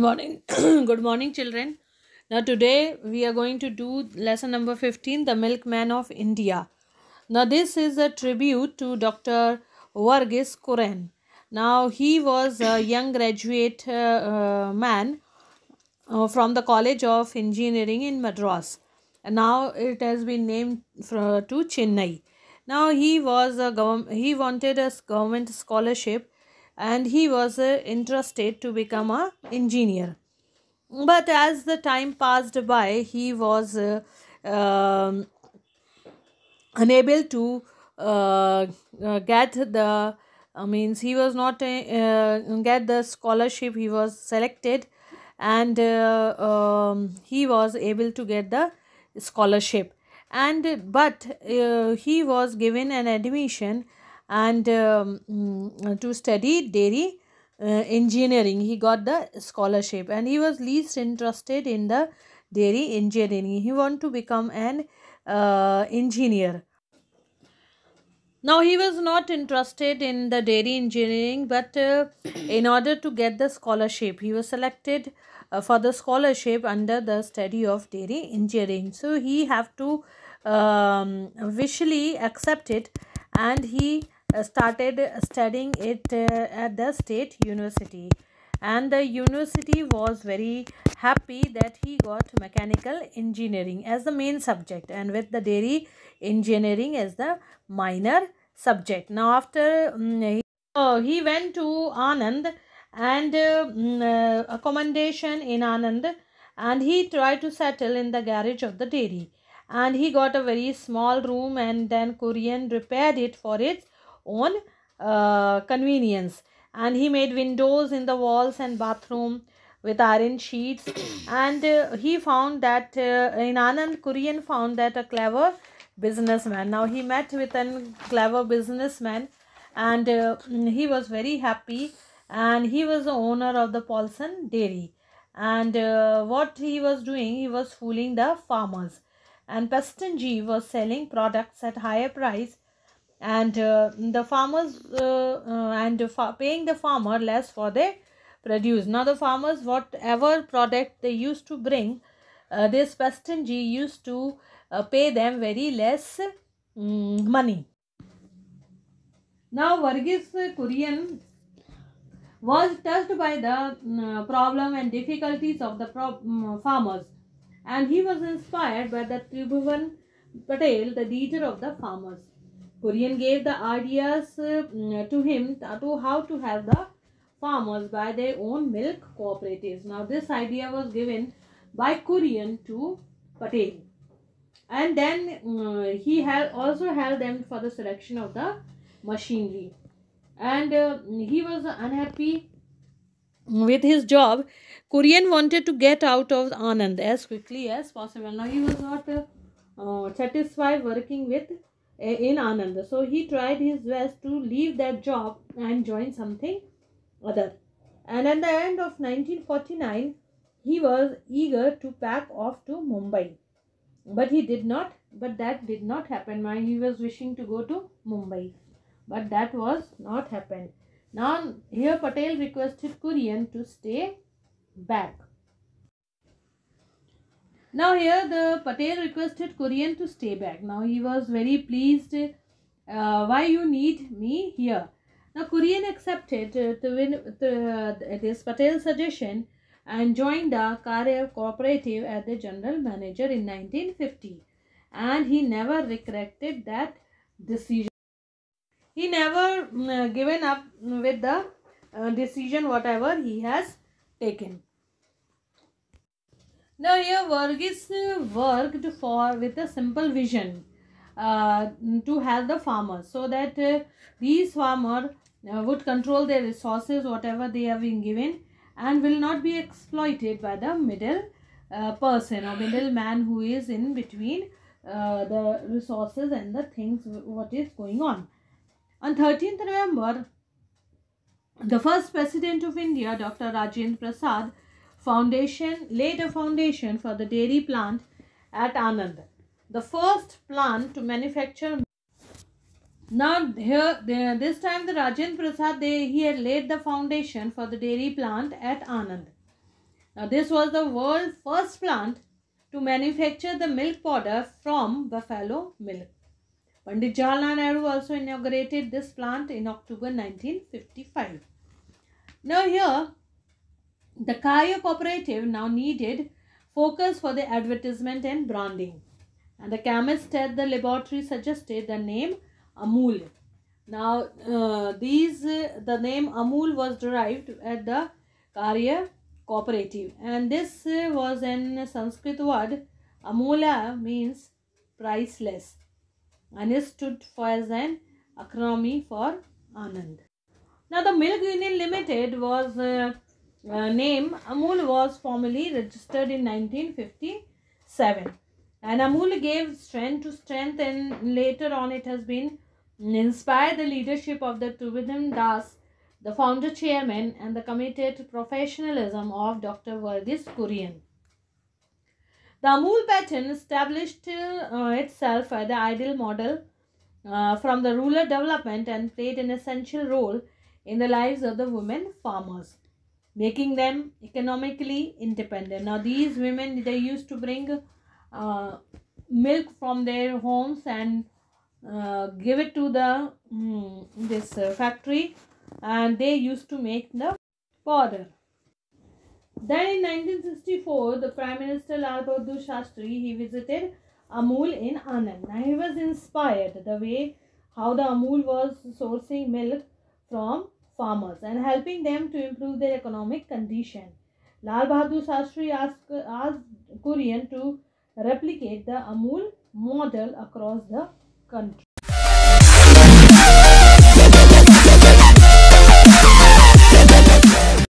morning. Good morning, children. Now, today we are going to do lesson number 15, The Milkman of India. Now, this is a tribute to Dr. Varghese Kuren. Now, he was a young graduate man from the College of Engineering in Madras. And now it has been named to Chennai. Now, he wanted a government scholarship and he was interested to become a engineer, but as the time passed by he was unable to get the means he was not get the scholarship. He was selected and he was able to get the scholarship, and but he was given an admission and to study dairy engineering. He got the scholarship and he was least interested in the dairy engineering. He wanted to become an engineer. Now, he was not interested in the dairy engineering, but in order to get the scholarship, he was selected for the scholarship under the study of dairy engineering. So, he have to visually accept it, and he started studying it at the state university. And the university was very happy that he got mechanical engineering as the main subject and with the dairy engineering as the minor subject. Now, after he went to Anand and accommodation in Anand, and he tried to settle in the garage of the dairy. And he got a very small room, and then Kurian repaired it for its own convenience. And he made windows in the walls and bathroom with iron sheets. And he found that in Anand, Kurian found that a clever businessman. Now, he met with a clever businessman, and he was very happy, and he was the owner of the Paulson dairy. And what he was doing, he was fooling the farmers, and Pastanji was selling products at higher price, and the farmers paying the farmer less for their produce. Now, the farmers, whatever product they used to bring, this Pastanji used to pay them very less money. Now, Varghese Kurian was touched by the problem and difficulties of the farmers, and he was inspired by the Tribhuvan Patel, the leader of the farmers. Kurian gave the ideas to him to how to help the farmers by their own milk cooperatives. Now, this idea was given by Kurian to Patel, and then he also held them for the selection of the machinery. And he was unhappy with his job. Kurian wanted to get out of Anand as quickly as possible. Now, he was not satisfied working with in Anand, so he tried his best to leave that job and join something other. And at the end of 1949, he was eager to pack off to Mumbai, but that did not happen. He was wishing to go to Mumbai, but that was not happened. Now, here Patel requested Kurian to stay back. Now, here the Patel requested Kurian to stay back. Now, he was very pleased. Why you need me here? Now, Kurian accepted this Patel's suggestion and joined the Karya cooperative as the general manager in 1950. And he never regretted that decision. He never given up with the decision whatever he has taken. Now, here Varghese worked with a simple vision to help the farmers, so that these farmers would control their resources whatever they have been given, and will not be exploited by the middle person or middleman who is in between the resources and the things what is going on. On 13th November, the first president of India, Dr. Rajendra Prasad, laid a foundation for the dairy plant at Anand, the first plant to manufacture. Now, this time the Rajendra Prasad, he had laid the foundation for the dairy plant at Anand. Now, this was the world's first plant to manufacture the milk powder from buffalo milk. Pandit Jawaharlal Nehru also inaugurated this plant in October 1955. Now, here, the Kaya cooperative now needed focus for the advertisement and branding. And the chemist at the laboratory suggested the name Amul. Now, the name Amul was derived at the Karya cooperative, and this was an Sanskrit word. Amula means priceless, and it stood for as an acronym for Anand. Now, the Milk Union Limited was name Amul was formally registered in 1957, and Amul gave strength to strength, and later on it has been inspired the leadership of the Tribhuvan Das, the founder chairman, and the committed professionalism of Dr. Verghese Kurian. The Amul pattern established itself as the ideal model from the rural development and played an essential role in the lives of the women farmers, making them economically independent. Now, these women, they used to bring milk from their homes and give it to the this factory, and they used to make the powder. Then in 1964, the Prime Minister Lal Bahadur Shastri, he visited Amul in Anand. Now, he was inspired the way how the Amul was sourcing milk from farmers and helping them to improve their economic condition. Lal Bahadur Shastri asked Kurian to replicate the Amul model across the country.